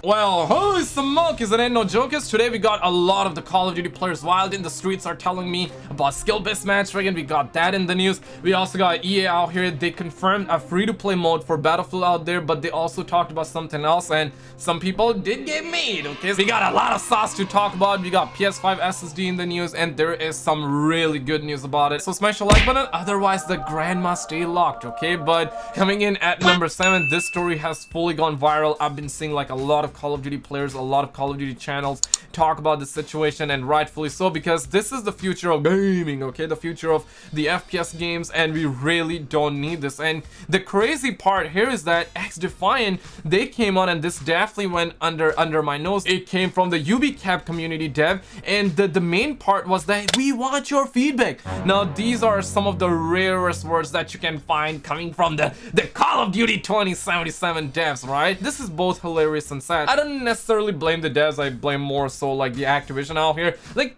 Well, holy smoke, isn't it no jokers? Today we got a lot of the Call of Duty players wild in the streets are telling me about skill-based matchmaking. We got that in the news. We also got EA out here. They confirmed a free-to-play mode for Battlefield out there, but they also talked about something else, and some people did get made, okay? So we got a lot of sauce to talk about. We got PS5 SSD in the news, and there is some really good news about it. So smash the like button, otherwise the grandma stay locked, okay? But coming in at number 7, this story has fully gone viral. I've been seeing like a lot of Call of Duty players, a lot of Call of Duty channels talk about the situation, and rightfully so, because this is the future of gaming, okay? The future of the FPS games, and we really don't need this. And the crazy part here is that XDefiant, they came on, and this definitely went under my nose. It came from the UBCAP community dev, and the main part was that we want your feedback. Now these are some of the rarest words that you can find coming from the Call of Duty 2077 devs, right? This is both hilarious and sad. I don't necessarily blame the devs, I blame more so like the Activision out here. Like,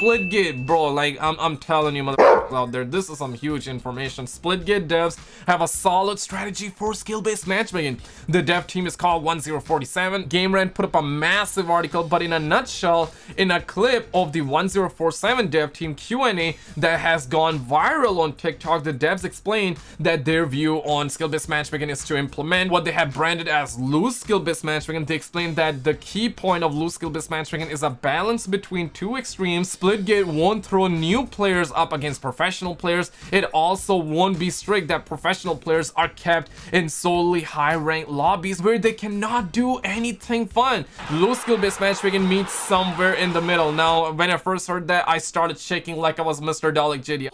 Splitgate, bro, like I'm telling you, motherfuckers out there, this is some huge information. Splitgate devs have a solid strategy for skill-based matchmaking. The dev team is called 1047. GameRant put up a massive article, but in a nutshell, in a clip of the 1047 dev team Q&A that has gone viral on TikTok, the devs explain that their view on skill-based matchmaking is to implement what they have branded as loose skill-based matchmaking. They explain that the key point of loose skill-based matchmaking is a balance between two extremes. Splitgate won't throw new players up against professional players. It also won't be strict that professional players are kept in solely high-ranked lobbies where they cannot do anything fun. Low skill-based matchmaking meets somewhere in the middle. Now, when I first heard that, I started shaking like I was Mr. Dalek JD.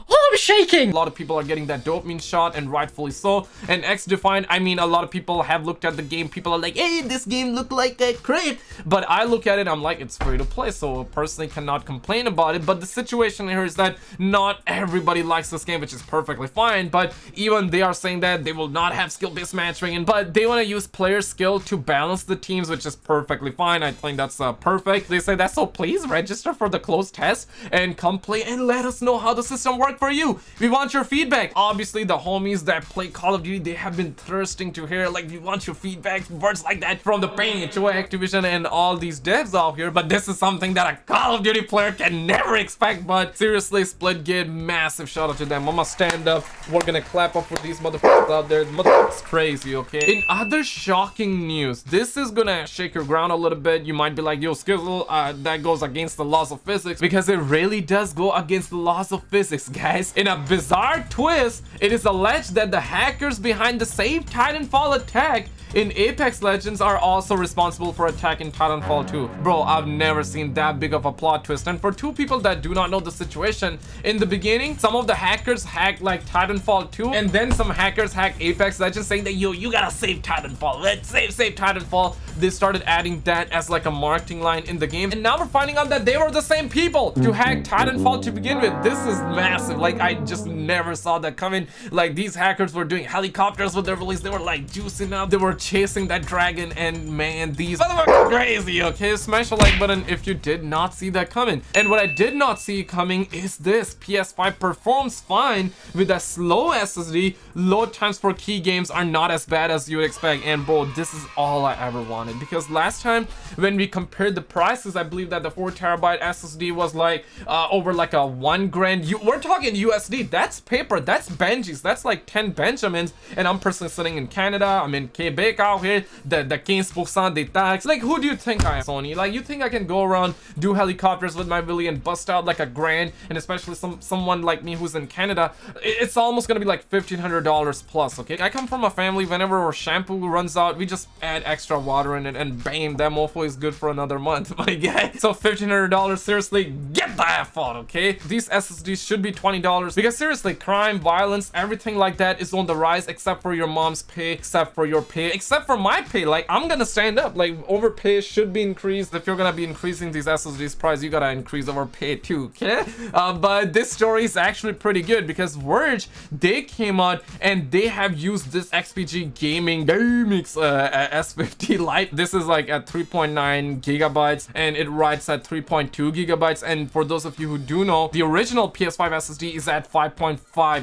I'm shaking! A lot of people are getting that dopamine shot, and rightfully so. And XDefiant, I mean, a lot of people have looked at the game. People are like, hey, this game looked like a crap. But I look at it, I'm like, it's free to play, so personally cannot complain about it. But the situation here is that not everybody likes this game, which is perfectly fine. But even they are saying that they will not have skill-based matchmaking, but they want to use player skill to balance the teams, which is perfectly fine. I think that's perfect. They say that, so please register for the closed test and come play and let us know how the system worked for you. We want your feedback. Obviously, the homies that play Call of Duty, they have been thirsting to hear, like, we want your feedback, words like that from the pain to Activision and all these devs out here. But this is something that a Call of Duty player can never expect. But seriously, Splitgate, massive shout out to them. I'm gonna stand up. We're gonna clap up for these motherfuckers out there. Motherfuckers crazy, okay? In other shocking news, this is gonna shake your ground a little bit. You might be like, yo, Skizzle, that goes against the laws of physics, because it really does go against the laws of physics, guys. In a bizarre twist, it is alleged that the hackers behind the Save Titanfall attack in Apex Legends are also responsible for attacking Titanfall 2. Bro, I've never seen that big of a plot twist. And for two people that do not know the situation, in the beginning, some of the hackers hacked like Titanfall 2, and then some hackers hacked Apex Legends saying that, yo, you gotta save Titanfall. Let's save Titanfall. They started adding that as like a marketing line in the game, and now we're finding out that they were the same people to hack Titanfall to begin with. This is massive. Like, I just never saw that coming. Like, these hackers were doing helicopters with their release. They were like juicing up. They were chasing that dragon, and man, these motherfuckers crazy, okay? Smash the like button if you did not see that coming. And what I did not see coming is this. PS5 performs fine with a slow SSD. Load times for key games are not as bad as you would expect. And bro, this is all I ever wanted, because last time when we compared the prices, I believe that the 4TB SSD was like over like a $1,000. We're talking USD. That's paper. That's Benjis. That's like 10 Benjamins. And I'm personally sitting in Canada. I'm in Quebec out here. The 15% des taxes. Like, who do you think I am, Sony? Like, you think I can go around, do helicopters with my Willy and bust out like $1,000? And especially someone like me who's in Canada, it's almost gonna be like $1,500 plus, okay? I come from a family, whenever our shampoo runs out, we just add extra water in it, and bam, that mofo is good for another month, my guy. So $1,500, seriously, get the F out, okay? These SSDs should be $20, because seriously, crime, violence, everything like that is on the rise, except for your mom's pay, except for your pay, except for my pay. Like, I'm gonna stand up. Like, overpay should be increased. If you're gonna be increasing these SSDs price, you gotta increase our pay too, okay? But this story is actually pretty good, because Verge, they came out and they have used this XPG Gaming S50 Lite. This is like at 3.9 gigabytes, and it writes at 3.2 gigabytes. And for those of you who do know, the original PS5 SSD is at 5.5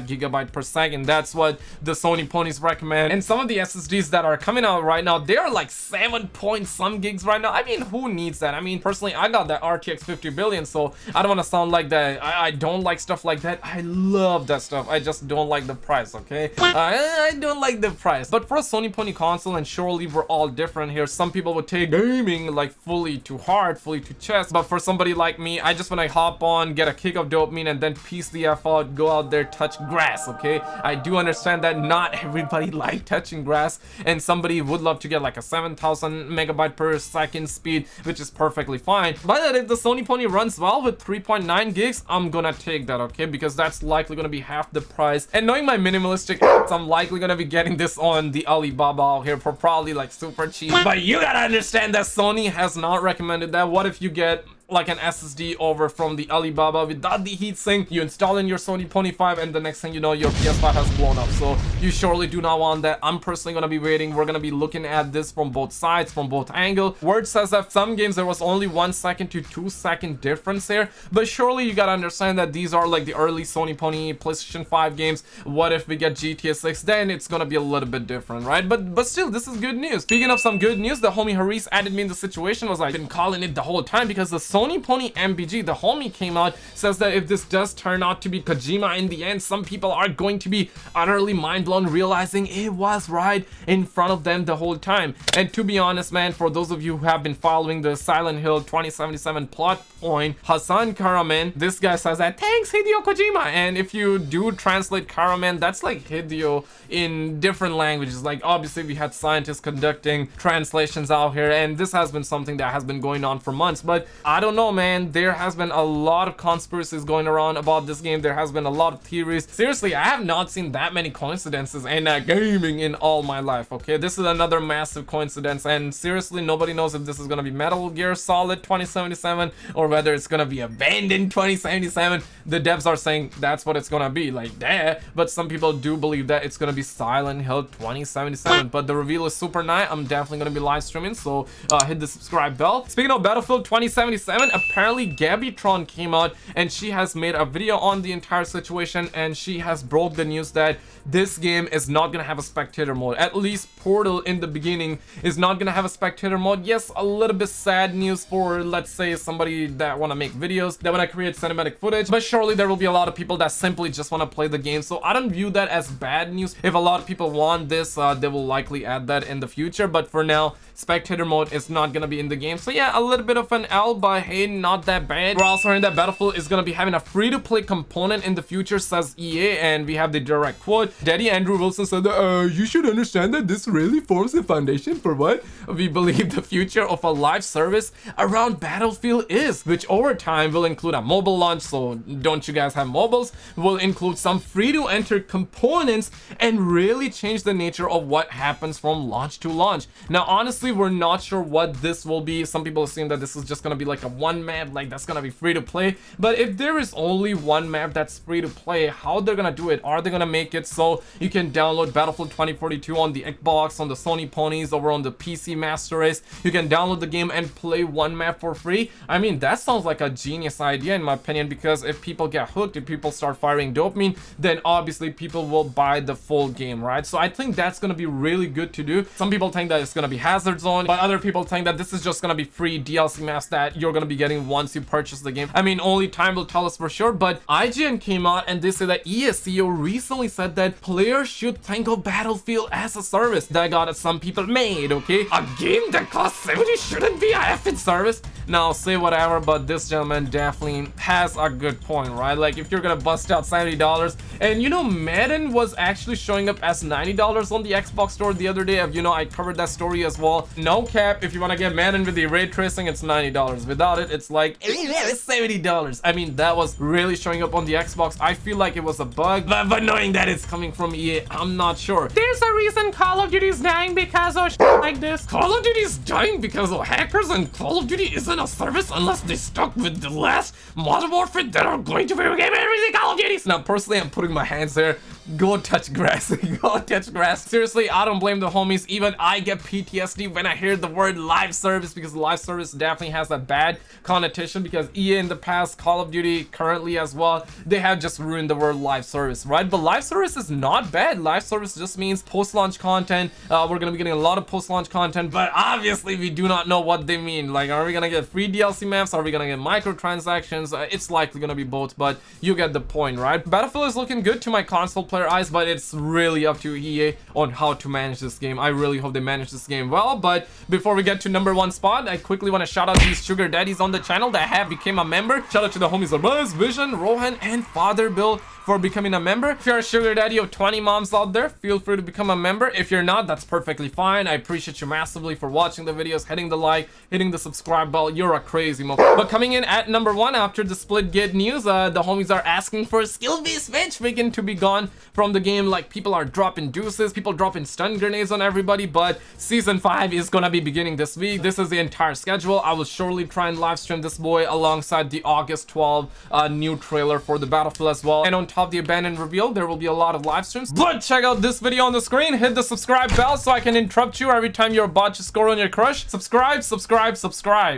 gigabyte per second. That's what the Sony ponies recommend. And some of the SSDs that are coming coming out right now, they're like 7 point some gigs right now. I mean, who needs that? I mean, personally, I got that RTX 50 billion, so I don't want to sound like that. I don't like stuff like that. I love that stuff. I just don't like the price, okay? I don't like the price. But for a Sony Pony console, and surely we're all different here, some people would take gaming like fully to heart, fully to chest. But for somebody like me, I just want to hop on, get a kick of dopamine, and then piece the F out, go out there, touch grass, okay? I do understand that not everybody like touching grass, and somebody would love to get like a 7,000 megabyte per second speed, which is perfectly fine. But if the Sony Pony runs well with 3.9 gigs, I'm gonna take that, okay? Because that's likely gonna be half the price. And knowing my minimalistic, I'm likely gonna be getting this on the Alibaba out here for probably like super cheap. But you gotta understand that Sony has not recommended that. What if you get like an SSD over from the Alibaba without the heatsink, you install in your Sony Pony 5, and the next thing you know, your PS5 has blown up? So you surely do not want that. I'm personally gonna be waiting. We're gonna be looking at this from both sides, from both angles. Word says that some games there was only 1 second to 2 second difference here, but surely you gotta understand that these are like the early Sony Pony PlayStation 5 games. What if we get GTA 6? Then it's gonna be a little bit different, right? But still, this is good news. Speaking of some good news, the homie Haris added me in the situation. Was like, been calling it the whole time, because the Sony Pony MBG, the homie, came out, says that if this does turn out to be Kojima in the end, some people are going to be utterly mind blown, realizing it was right in front of them the whole time. And to be honest, man, for those of you who have been following the Silent Hill 2077 plot point, Hasan Karaman, this guy says that thanks Hideo Kojima. And if you do translate Karaman, that's like Hideo in different languages. Like obviously we had scientists conducting translations out here, and this has been something that has been going on for months. But I don't know, man, there has been a lot of conspiracies going around about this game. There has been a lot of theories. Seriously, I have not seen that many coincidences in gaming in all my life, okay? This is another massive coincidence, and seriously, nobody knows if this is gonna be Metal Gear Solid 2077 or whether it's gonna be Abandoned 2077. The devs are saying that's what it's gonna be, like that, but some people do believe that it's gonna be Silent Hill 2077. But the reveal is super nice. I'm definitely gonna be live streaming, so hit the subscribe bell. Speaking of Battlefield 2077, apparently Gabbytron came out and she has made a video on the entire situation, and she has broke the news that this game is not gonna have a spectator mode. At least Portal in the beginning is not gonna have a spectator mode. Yes, a little bit sad news for, let's say, somebody that want to make videos, that want to create cinematic footage, but surely there will be a lot of people that simply just want to play the game. So I don't view that as bad news. If a lot of people want this, they will likely add that in the future, but for now, spectator mode is not gonna be in the game. So yeah, a little bit of an L, but hey, not that bad. We're also hearing that Battlefield is gonna be having a free-to-play component in the future, says EA, and we have the direct quote. Daddy Andrew Wilson said that, you should understand that this really forms the foundation for what we believe the future of a live service around Battlefield is, which over time will include a mobile launch. So don't you guys have mobiles? Will include some free-to-enter components and really change the nature of what happens from launch to launch. Now honestly, we're not sure what this will be. Some people assume that this is just gonna be like a one map, like that's gonna be free to play. But if there is only one map that's free to play, how they're gonna do it? Are they gonna make it so you can download Battlefield 2042 on the Xbox, on the Sony Ponies, over on the PC Master Race? You can download the game and play one map for free. I mean, that sounds like a genius idea in my opinion, because if people get hooked, if people start firing dopamine, then obviously people will buy the full game, right? So I think that's gonna be really good to do. Some people think that it's gonna be Hazard Zone, but other people think that this is just gonna be free DLC maps that you're gonna be getting once you purchase the game. I mean, only time will tell us for sure, but IGN came out and they said that EA CEO recently said that players should think of Battlefield as a service. That got some people made, okay? A game that costs 70 shouldn't be a effing service. Now, say whatever, but this gentleman definitely has a good point, right? Like, if you're gonna bust out $70, and you know, Madden was actually showing up as $90 on the Xbox store the other day. You know, I covered that story as well. No cap, if you want to get Madden with the ray tracing, it's $90. Without it, it's like $70. I mean, that was really showing up on the Xbox. I feel like it was a bug, but knowing that it's coming from EA, I'm not sure. There's a reason Call of Duty is dying because of shit like this. Call of Duty is dying because of hackers, and Call of Duty isn't a service unless they stuck with the last Modern Warfare that are going to be game everything Call of Duty. Now, personally, I'm putting my hands there Go touch grass. Go touch grass. Seriously, I don't blame the homies. Even I get PTSD when I hear the word live service, because live service definitely has a bad connotation, because EA in the past, Call of Duty currently as well, they have just ruined the word live service, right? But live service is not bad. Live service just means post-launch content. We're gonna be getting a lot of post-launch content, but obviously we do not know what they mean. Like, are we gonna get free DLC maps? Are we gonna get microtransactions? It's likely gonna be both, but you get the point, right? Battlefield is looking good to my console player eyes, but it's really up to EA on how to manage this game. I really hope they manage this game well. But before we get to #1 spot, I quickly want to shout out these sugar daddies on the channel that have become a member. Shout out to the homies Arbaz, Vision, Rohan, and Father Bill for becoming a member. If you're a sugar daddy of 20 moms out there, feel free to become a member. If you're not, that's perfectly fine. I appreciate you massively for watching the videos, hitting the like, hitting the subscribe bell. You're a crazy mo. But coming in at #1 after the Splitgate news, the homies are asking for skill-based matchmaking to be gone from the game. Like, people are dropping deuces, people dropping stun grenades on everybody, but Season 5 is gonna be beginning this week. This is the entire schedule. I will surely try and live stream this boy alongside the August 12 new trailer for the Battlefield as well. And on top of the abandoned reveal, there will be a lot of live streams. But check out this video on the screen, hit the subscribe bell so I can interrupt you every time you're about to score on your crush. Subscribe, subscribe, subscribe.